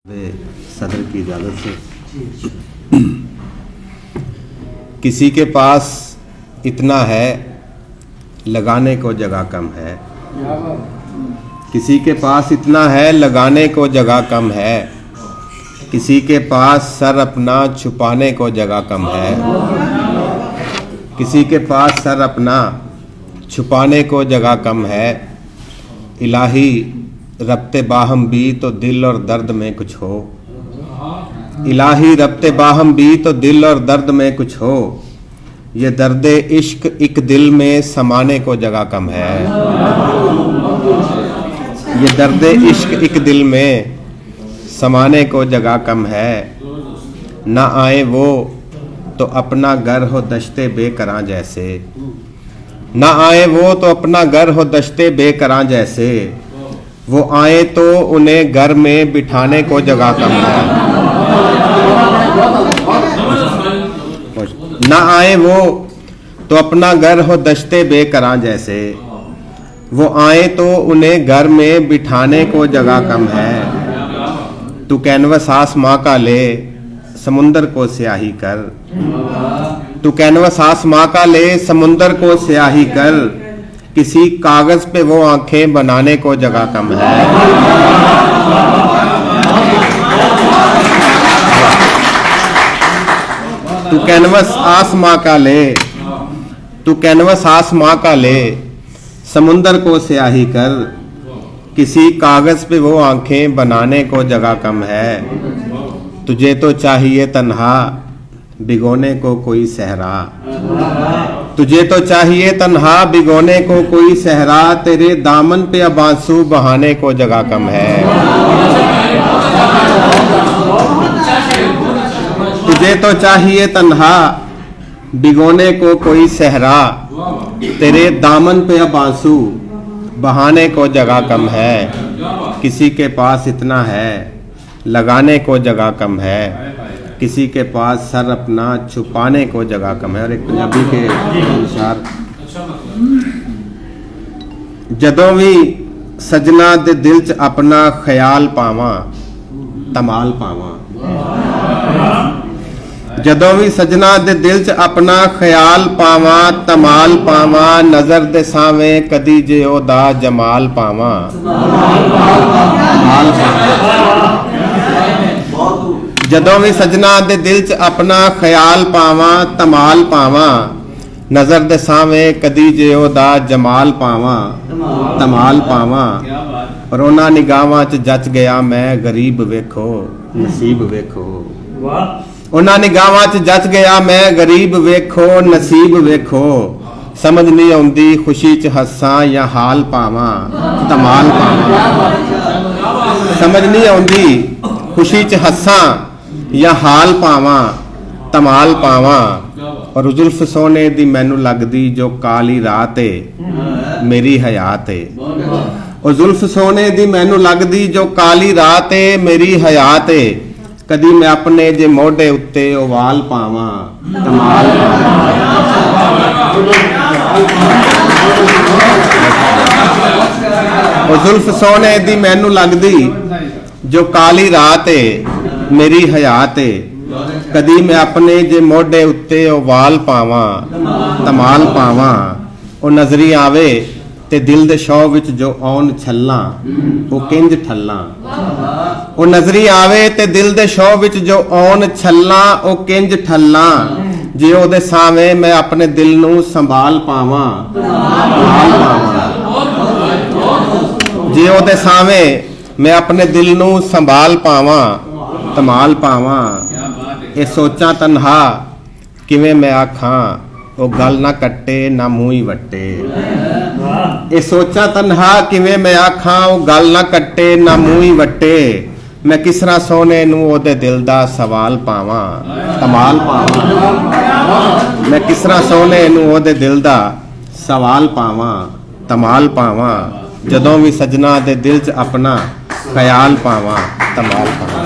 सदर की इजाज़त से। किसी के पास इतना है लगाने को जगह कम है, किसी के पास इतना है लगाने को जगह कम है, किसी के पास सर अपना छुपाने को जगह कम है, किसी के पास सर अपना छुपाने को जगह कम है। इलाही रब्ते बाहम भी तो दिल और दर्द में कुछ हो, इलाही रब्ते बाहम भी तो दिल और दर्द में कुछ हो। ये दर्दे इश्क एक दिल में समाने को जगह कम है, ये दर्दे इश्क एक दिल में समाने को जगह कम है। ना आए वो तो अपना घर हो दश्ते बेकरां जैसे, ना आए वो तो अपना घर हो दश्ते बेकरां जैसे। वो आए तो उन्हें घर में बिठाने को जगह कम है, ना आए वो तो अपना घर हो दश्ते बेकरां जैसे। वो आए तो उन्हें घर में बिठाने को जगह कम है। तू कैनवस आसमां का ले समुंदर को स्याही कर, तू कैनवस आसमां का ले समुंदर को स्याही कर। किसी कागज पे वो आंखें बनाने को जगह कम है। तू कैनवस आसमां का ले, तू कैनवस आसमां का ले समुंदर को स्याही कर। किसी कागज पे वो आंखें बनाने को जगह कम है। तुझे तो चाहिए तन्हा भिगोने को कोई सहरा, तुझे तो चाहिए तन्हा भिगोने को कोई सहरा। तेरे दामन पे अब आंसू बहाने को जगह कम है। तुझे तो चाहिए तन्हा भिगोने को कोई सहरा, तेरे दामन पे अब आंसू बहाने को जगह कम है। किसी के पास इतना है लगाने को जगह कम है, किसी के पास सर अपना छुपाने को जगह कम है। और एक पंजाबी के अनुसार, जदों भी सजना दे दिल च अपना ख्याल पावां तमाल पावां, जदों भी सजना दे दिल च अपना ख्याल पावां तमाल पावां। नजर दे सावें कदी जे ओदा जमाल पावां, जदों भी सजना दे दिल च अपना ख्याल पावां तमाल पावां। नजर दे सावें कदी जे ओदा जमाल पावां तमाल पावां। पर उन्हां निगाहां च जच गया मैं गरीब वेखो नसीब वेखो, उन्हां निगाहां च जच गया मैं गरीब वेखो नसीब वेखो। समझ नहीं आउंदी खुशी च हस्सां या हाल पावां तमाल पावां, समझ नहीं आउंदी खुशी च हस्सां या हाल पावां तमाल पावां। और जुल्फ सोने दी मैनू लगदी जो काली रात है मेरी हयात है, और जुल्फ सोने दी मैनू लगदी जो काली रात है मेरी हयात है। कदी मैं अपने जे मोढे उत्ते ओवाल पावां तमाल और जुल्फ सोने दी मैनू लगदी जो काली रात है मेरी हयात है। कदी मैं अपने जे मोढे उत्ते ओवाल पावां तमाल पावां। ओ नजरी आवे ते दिल दे शौ विच जो औन छल्लां ओ किंज ठल्लां, ओ नजरी आवे ते दिल दे शौ विच जो औन छल्लां ओ किंज ठल्लां। जे ओदे सावें मैं अपने दिल नू संभाल पावां तमाल पावां, जे ओदे सावें मैं अपने दिल नू संभाल पावां तमाल पावां। ये सोचा तन्हा किवें मैं आखां ओ गल ना कट्टे ना मूंह ही वट्टे, ये सोचा तन्हा किवें मैं आखां ओ गल ना कट्टे ना मूंह ही वट्टे। मैं किस तरह सोने नू ओदे दिल दा सवाल पावां तमाल पावां, मैं किस तरह सोने नू ओदे दिल दा सवाल पावां तमाल पावां। जदों भी सजना दे दिल च अपना ख्याल पावां तमाल पावां।